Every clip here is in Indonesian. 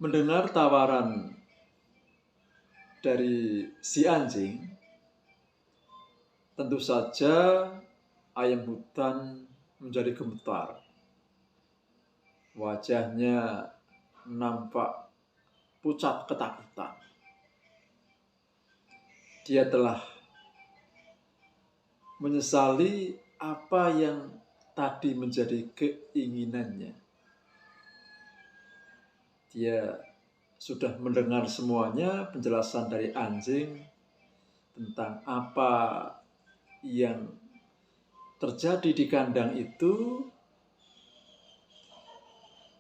Mendengar tawaran dari si anjing, tentu saja ayam hutan menjadi gemetar. Wajahnya nampak pucat ketakutan. Dia telah menyesali apa yang tadi menjadi keinginannya. Dia sudah mendengar semuanya penjelasan dari anjing tentang apa yang terjadi di kandang itu.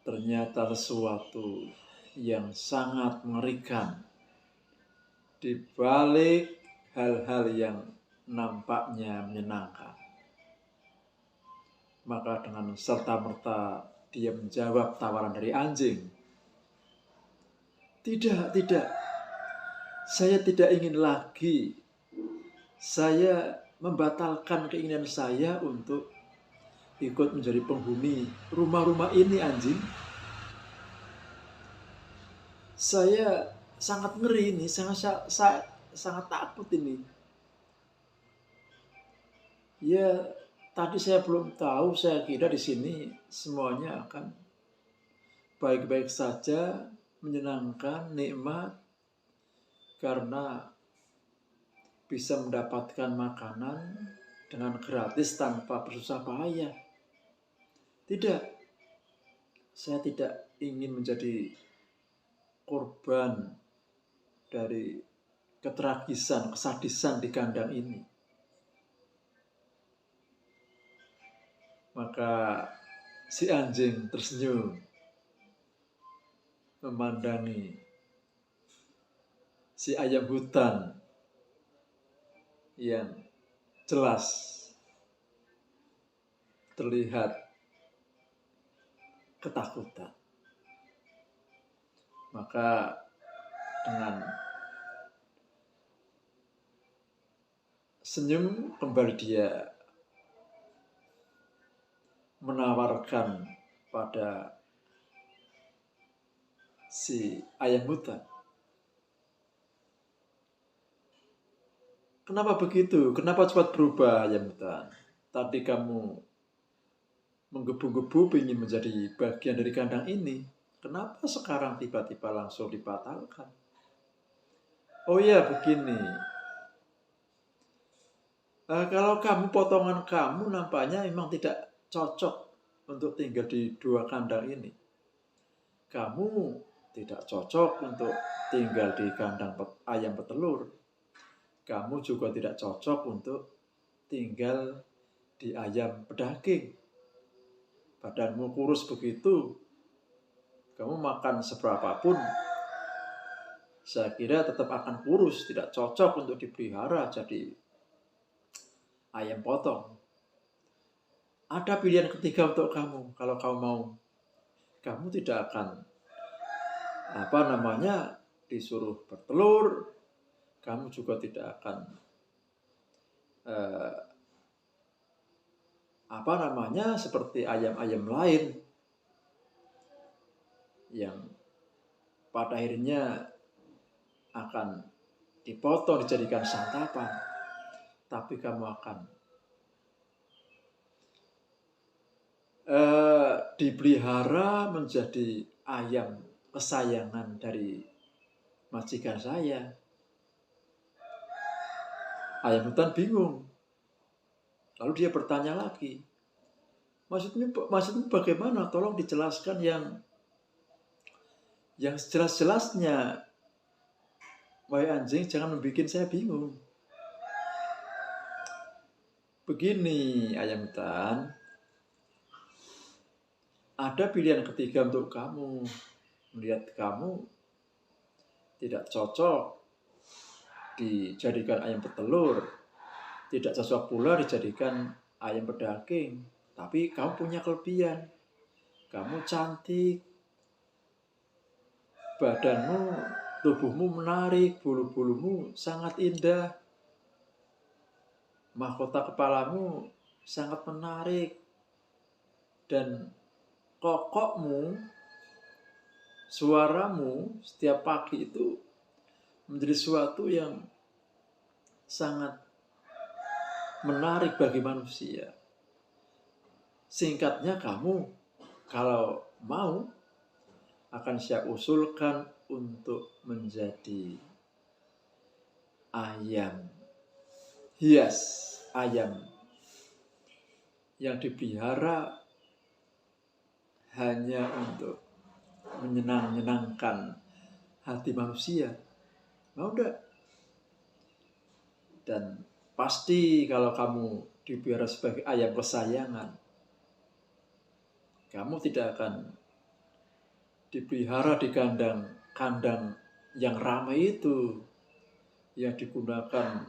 Ternyata sesuatu yang sangat mengerikan di balik hal-hal yang nampaknya menyenangkan. Maka dengan serta-merta dia menjawab tawaran dari anjing. Tidak. Saya tidak ingin lagi. Saya membatalkan keinginan saya untuk ikut menjadi penghuni rumah-rumah ini, anjing. Saya sangat ngeri ini, sangat takut ini. Ya, tadi saya belum tahu, saya kira di sini semuanya akan baik-baik saja, menyenangkan, nikmat, karena bisa mendapatkan makanan dengan gratis tanpa bersusah payah. Tidak, saya tidak ingin menjadi korban dari ketragisan, kesadisan di kandang ini. Maka si anjing tersenyum memandangi si ayam hutan yang jelas terlihat ketakutan. Maka dengan senyum kembali dia menawarkan pada si ayam hutan. Kenapa begitu? Kenapa cepat berubah, ayam hutan? Tadi kamu menggebu-gebu ingin menjadi bagian dari kandang ini. Kenapa sekarang tiba-tiba langsung dibatalkan? Oh ya, begini. Kalau kamu, potongan kamu nampaknya memang tidak cocok untuk tinggal di dua kandang ini. Kamu tidak cocok untuk tinggal di kandang ayam petelur. Kamu juga tidak cocok untuk tinggal di ayam pedaging. Badanmu kurus begitu, kamu makan seberapapun, saya kira tetap akan kurus, tidak cocok untuk dipelihara jadi ayam potong. Ada pilihan ketiga untuk kamu, kalau kamu mau. Kamu tidak akan disuruh bertelur, kamu juga tidak akan seperti ayam-ayam lain yang pada akhirnya akan dipotong dijadikan santapan, tapi kamu akan dipelihara menjadi ayam kesayangan dari majikan saya. Ayam hutan bingung. Lalu dia bertanya lagi, maksudmu bagaimana? Tolong dijelaskan yang sejelas-jelasnya. Wahai anjing, jangan membuat saya bingung. Begini, ayam hutan, ada pilihan ketiga untuk kamu. Melihat kamu tidak cocok dijadikan ayam petelur, tidak cocok pula dijadikan ayam pedaging, tapi kamu punya kelebihan. Kamu cantik, badanmu, tubuhmu menarik, bulu-bulumu sangat indah, mahkota kepalamu sangat menarik, dan kokokmu suaramu setiap pagi itu menjadi sesuatu yang sangat menarik bagi manusia. Singkatnya, kamu kalau mau akan saya usulkan untuk menjadi ayam hias, ayam yang dipelihara hanya untuk menyenangkan hati manusia. Mau enggak? Dan pasti kalau kamu dipelihara sebagai ayam kesayangan, kamu tidak akan dipelihara di kandang yang ramai itu, yang digunakan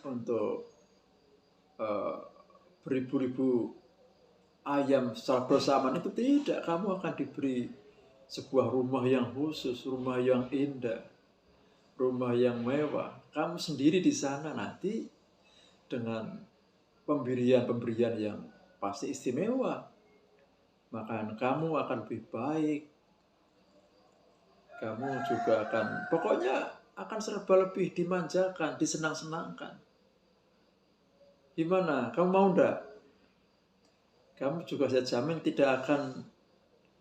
untuk beribu-ribu ayam secara bersamaan. Itu tidak. Kamu akan diberi sebuah rumah yang khusus, rumah yang indah, rumah yang mewah. Kamu sendiri di sana nanti dengan pemberian yang pasti istimewa. Makanan kamu akan lebih baik. Kamu juga pokoknya akan serba lebih dimanjakan, disenang-senangkan. Gimana? Kamu mau enggak? Kamu juga saya jamin tidak akan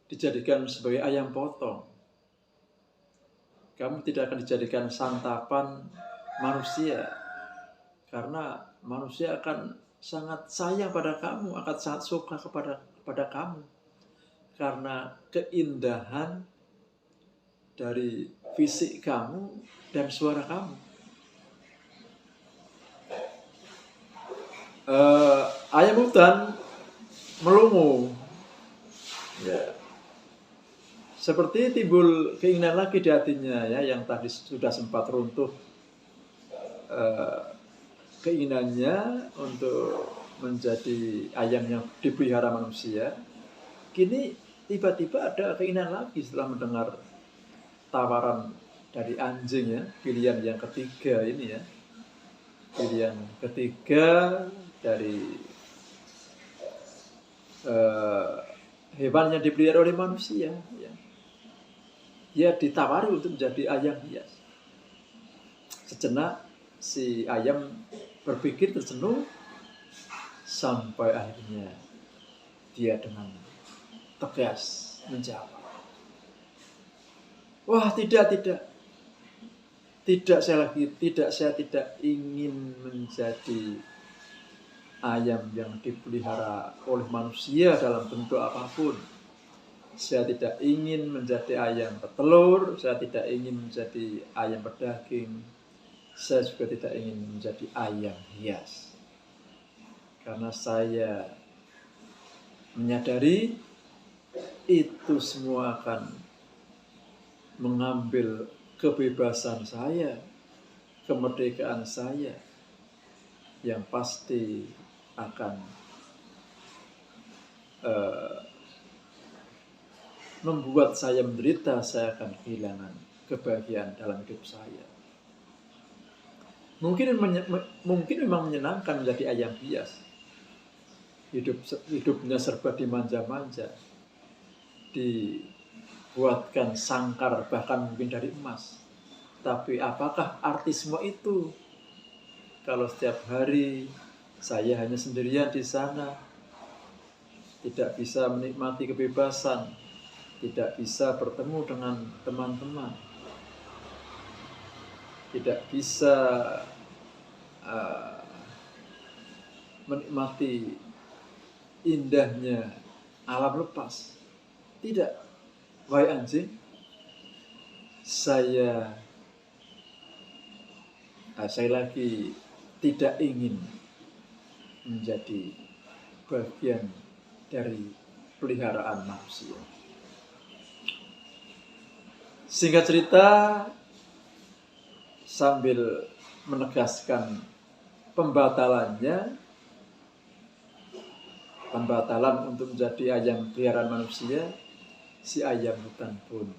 dijadikan sebagai ayam potong. Kamu tidak akan dijadikan santapan manusia. Karena manusia akan sangat sayang pada kamu, akan sangat suka kepada kamu. Karena keindahan dari fisik kamu dan suara kamu. Ayam hutan melungu. Ya. Seperti timbul keinginan lagi di hatinya, ya, yang tadi sudah sempat runtuh keinginannya untuk menjadi ayam yang dipelihara manusia. Kini tiba-tiba ada keinginan lagi setelah mendengar tawaran dari anjing, ya, pilihan yang ketiga ini, ya. Pilihan ketiga dari hewan yang dipelihara oleh manusia, ya. Dia ditawari untuk menjadi ayam hias. Sejenak si ayam berpikir tersenyum, sampai akhirnya dia dengan tegas menjawab, wah, tidak, saya tidak ingin menjadi ayam yang dipelihara oleh manusia dalam bentuk apapun. Saya tidak ingin menjadi ayam petelur, saya tidak ingin menjadi ayam berdaging, saya juga tidak ingin menjadi ayam hias. Karena saya menyadari itu semua akan mengambil kebebasan saya, kemerdekaan saya, yang pasti akan membuat saya menderita. Saya akan kehilangan kebahagiaan dalam hidup saya. Mungkin memang menyenangkan menjadi ayam hias. Hidupnya serba dimanja-manja, dibuatkan sangkar bahkan mungkin dari emas. Tapi apakah arti semua itu kalau setiap hari saya hanya sendirian di sana, tidak bisa menikmati kebebasan, tidak bisa bertemu dengan teman-teman, tidak bisa menikmati indahnya alam lepas? Tidak. Wahai anjing, saya lagi tidak ingin menjadi bagian dari peliharaan manusia. Singkat cerita, sambil menegaskan pembatalan untuk menjadi ayam peliharaan manusia, si ayam hutan pun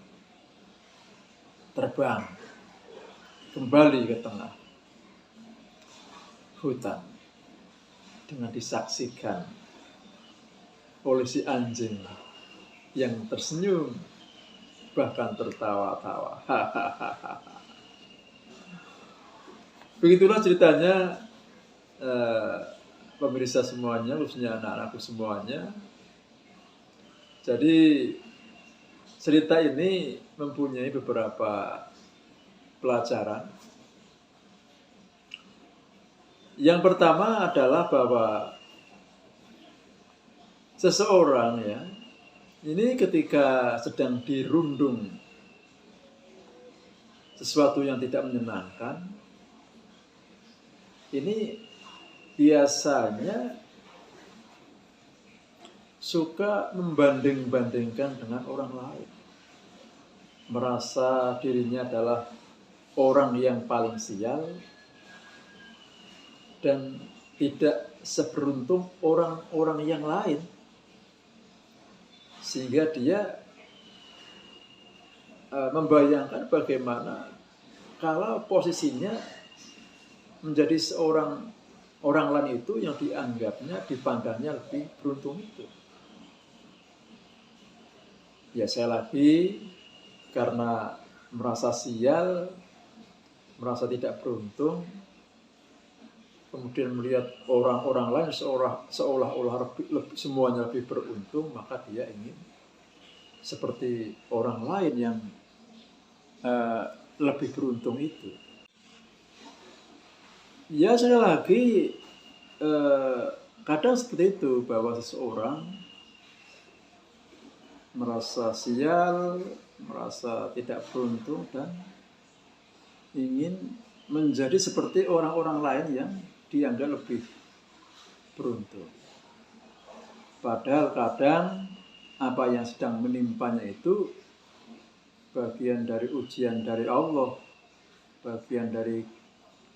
terbang kembali ke tengah hutan dengan disaksikan oleh si anjing yang tersenyum bahkan tertawa-tawa. Begitulah ceritanya, pemirsa semuanya, khususnya anak-anakku semuanya. Jadi cerita ini mempunyai beberapa pelajaran. Yang pertama adalah bahwa seseorang ya, ini ketika sedang dirundung sesuatu yang tidak menyenangkan, ini biasanya suka membanding-bandingkan dengan orang lain. Merasa dirinya adalah orang yang paling sial dan tidak seberuntung orang-orang yang lain. Sehingga dia membayangkan bagaimana kalau posisinya menjadi seorang orang lain itu yang dianggapnya, dipandangnya lebih beruntung itu. Ya saya lagi, karena merasa sial, merasa tidak beruntung, kemudian melihat orang-orang lain seolah-olah semuanya lebih beruntung, maka dia ingin seperti orang lain yang lebih beruntung itu. Ya sekali lagi, kadang seperti itu, bahwa seseorang merasa sial, merasa tidak beruntung, dan ingin menjadi seperti orang-orang lain yang dianggap lebih beruntung. Padahal kadang apa yang sedang menimpanya itu bagian dari ujian dari Allah, bagian dari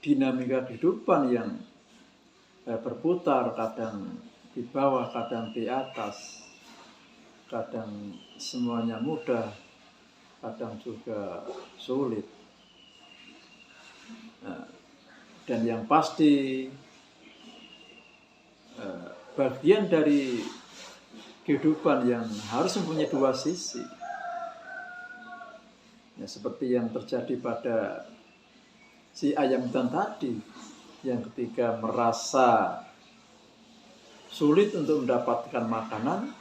dinamika kehidupan yang berputar, kadang di bawah, kadang di atas, kadang semuanya mudah, kadang juga sulit. Dan yang pasti bagian dari kehidupan yang harus mempunyai dua sisi. Ya, seperti yang terjadi pada si ayam hutan tadi, yang ketika merasa sulit untuk mendapatkan makanan,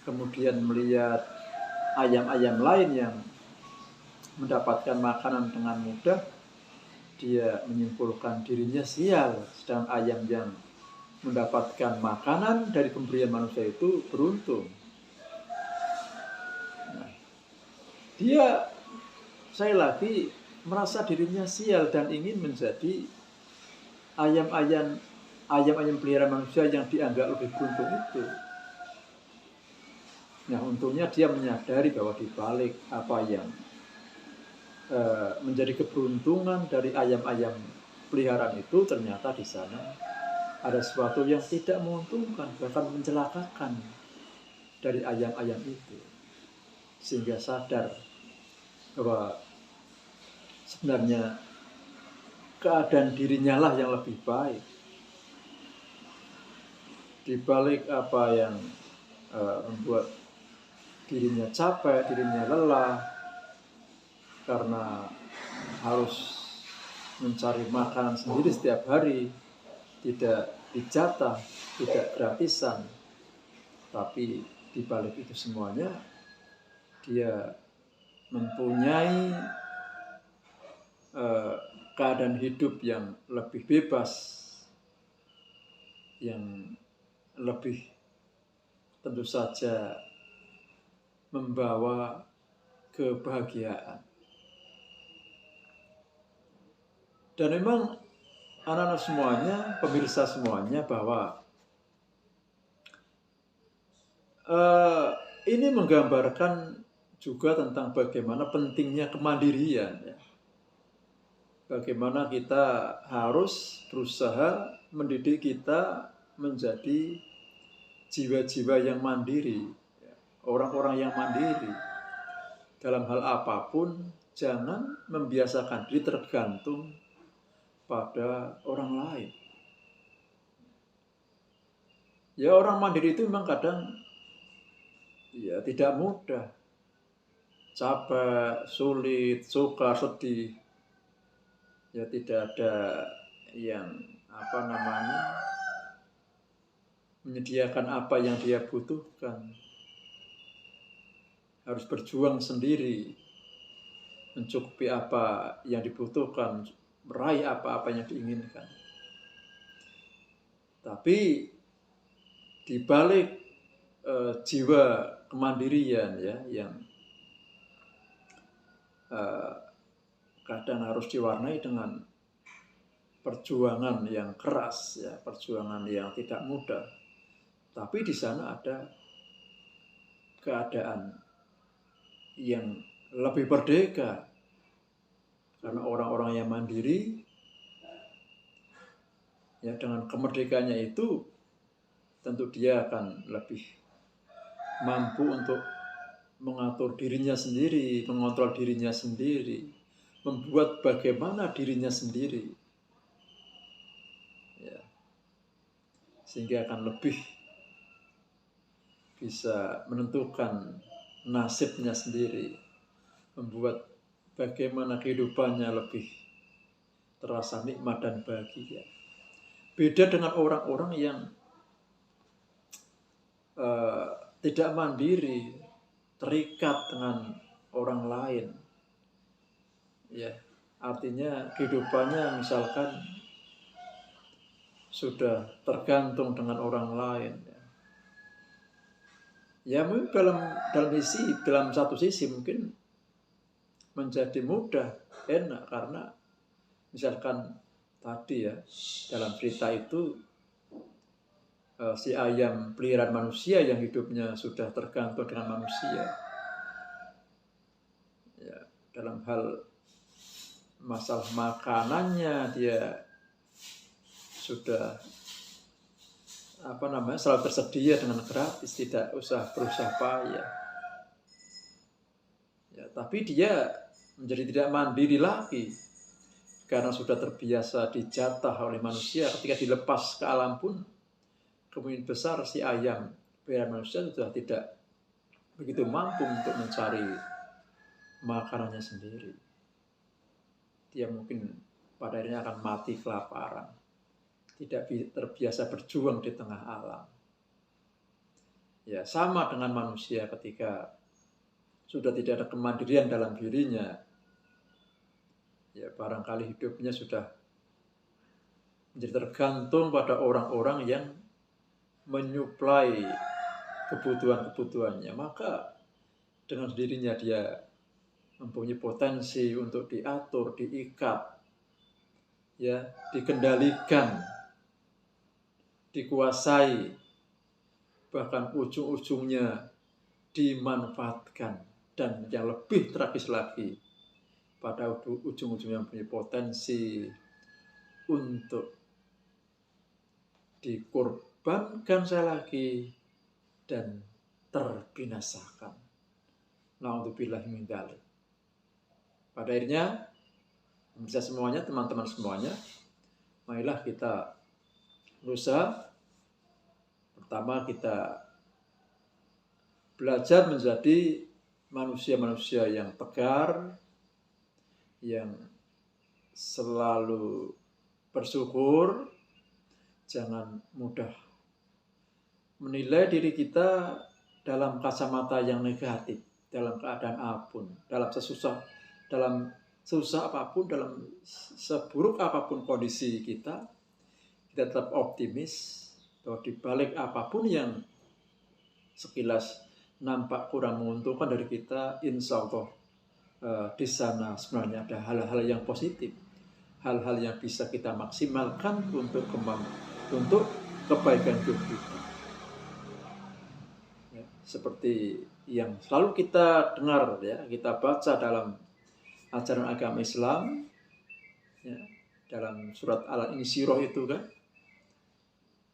kemudian melihat ayam-ayam lain yang mendapatkan makanan dengan mudah, dia menyimpulkan dirinya sial, sedang ayam yang mendapatkan makanan dari pemberian manusia itu beruntung. Nah, dia saya lagi merasa dirinya sial dan ingin menjadi ayam-ayam peliharaan manusia yang dianggap lebih beruntung itu. Nah, untungnya dia menyadari bahwa di balik apa yang menjadi keberuntungan dari ayam-ayam peliharaan itu, ternyata di sana ada sesuatu yang tidak menguntungkan, bahkan mencelakakan dari ayam-ayam itu. Sehingga sadar bahwa sebenarnya keadaan dirinya lah yang lebih baik. Di balik apa yang membuat dirinya capek, dirinya lelah, karena harus mencari makanan sendiri setiap hari, tidak dijatah, tidak gratisan. Tapi di balik itu semuanya, dia mempunyai keadaan hidup yang lebih bebas, yang lebih tentu saja membawa kebahagiaan. Dan memang anak-anak semuanya, pemirsa semuanya, bahwa ini menggambarkan juga tentang bagaimana pentingnya kemandirian. Ya. Bagaimana kita harus berusaha mendidik kita menjadi jiwa-jiwa yang mandiri, orang-orang yang mandiri. Dalam hal apapun, jangan membiasakan diri tergantung pada orang lain. Ya, orang mandiri itu memang kadang ya tidak mudah. capek, sulit, suka, sedih, ya tidak ada yang menyediakan apa yang dia butuhkan. Harus berjuang sendiri, mencukupi apa yang dibutuhkan, meraih apa-apa yang diinginkan. Tapi di balik jiwa kemandirian ya, yang kadang harus diwarnai dengan perjuangan yang keras, ya, perjuangan yang tidak mudah. Tapi di sana ada keadaan yang lebih merdeka, karena orang-orang yang mandiri, ya, dengan kemerdekaannya itu tentu dia akan lebih mampu untuk mengatur dirinya sendiri, mengontrol dirinya sendiri, membuat bagaimana dirinya sendiri, ya, sehingga akan lebih bisa menentukan nasibnya sendiri, membuat bagaimana kehidupannya lebih terasa nikmat dan bahagia. Beda dengan orang-orang yang tidak mandiri, terikat dengan orang lain, ya, artinya kehidupannya misalkan sudah tergantung dengan orang lain, ya mungkin dalam satu sisi mungkin menjadi mudah, enak, karena misalkan tadi ya, dalam cerita itu si ayam peliharaan manusia yang hidupnya sudah tergantung dengan manusia, ya, dalam hal masalah makanannya dia sudah selalu tersedia dengan gratis, tidak usah berusaha payah, ya, tapi dia menjadi tidak mandiri lagi karena sudah terbiasa dijatah oleh manusia. Ketika dilepas ke alam pun kemungkinan besar si ayam peliharaan manusia sudah tidak begitu mampu untuk mencari makanannya sendiri. Dia mungkin pada akhirnya akan mati kelaparan, tidak terbiasa berjuang di tengah alam. Ya, sama dengan manusia ketika sudah tidak ada kemandirian dalam dirinya, ya barangkali hidupnya sudah menjadi tergantung pada orang-orang yang menyuplai kebutuhan-kebutuhannya, maka dengan sendirinya dia mempunyai potensi untuk diatur, diikat, ya, dikendalikan, dikuasai, bahkan ujung-ujungnya dimanfaatkan. Dan yang lebih tragis lagi, pada ujung-ujungnya mempunyai potensi untuk dikorbankan lagi dan terbinasakan. Na'udzubillah min dzalik. Pada akhirnya bisa semuanya, teman-teman semuanya, marilah kita berusaha. Pertama, kita belajar menjadi manusia-manusia yang tegar, yang selalu bersyukur, jangan mudah menilai diri kita dalam kacamata yang negatif, dalam keadaan apapun, dalam susah apapun, dalam seburuk apapun kondisi kita tetap optimis bahwa di balik apapun yang sekilas nampak kurang menguntungkan dari kita, insya Allah di sana sebenarnya ada hal-hal yang positif, hal-hal yang bisa kita maksimalkan untuk kebaikan hidup kita. Ya, seperti yang selalu kita dengar, ya, kita baca dalam ajaran agama Islam, ya, dalam surat Al-Insyirah itu kan,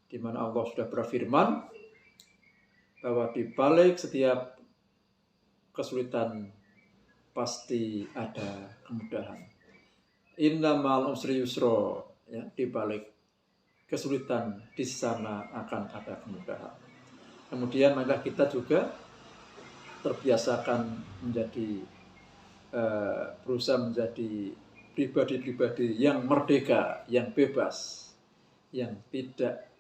di mana Allah sudah berfirman bahwa di balik setiap kesulitan pasti ada kemudahan. Inna ma'al usri yusra, ya, di balik kesulitan di sana akan ada kemudahan. Kemudian marilah kita juga terbiasakan menjadi berusaha menjadi pribadi-pribadi yang merdeka, yang bebas, yang tidak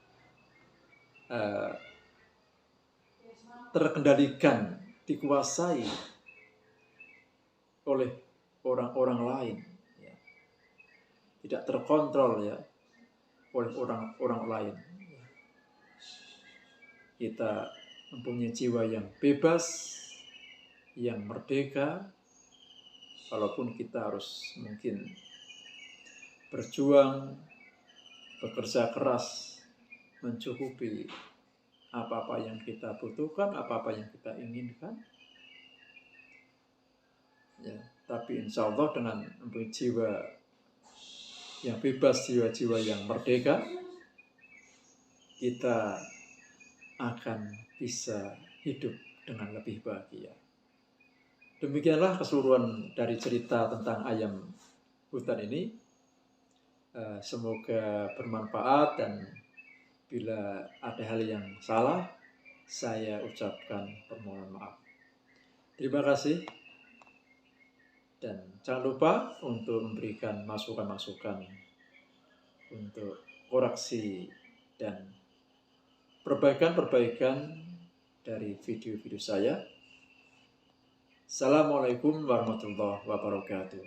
terkendalikan, dikuasai oleh orang-orang lain, ya. Tidak terkontrol ya oleh orang-orang lain. Kita mempunyai jiwa yang bebas, yang merdeka, walaupun kita harus mungkin berjuang, bekerja keras, mencukupi apa-apa yang kita butuhkan, apa-apa yang kita inginkan. Ya, tapi insya Allah dengan mempunyai jiwa yang bebas, jiwa-jiwa yang merdeka, kita akan bisa hidup dengan lebih bahagia. Demikianlah keseluruhan dari cerita tentang ayam hutan ini. Semoga bermanfaat, dan bila ada hal yang salah, saya ucapkan permohonan maaf. Terima kasih, dan jangan lupa untuk memberikan masukan-masukan untuk koreksi dan perbaikan-perbaikan dari video-video saya. Assalamualaikum warahmatullahi wabarakatuh.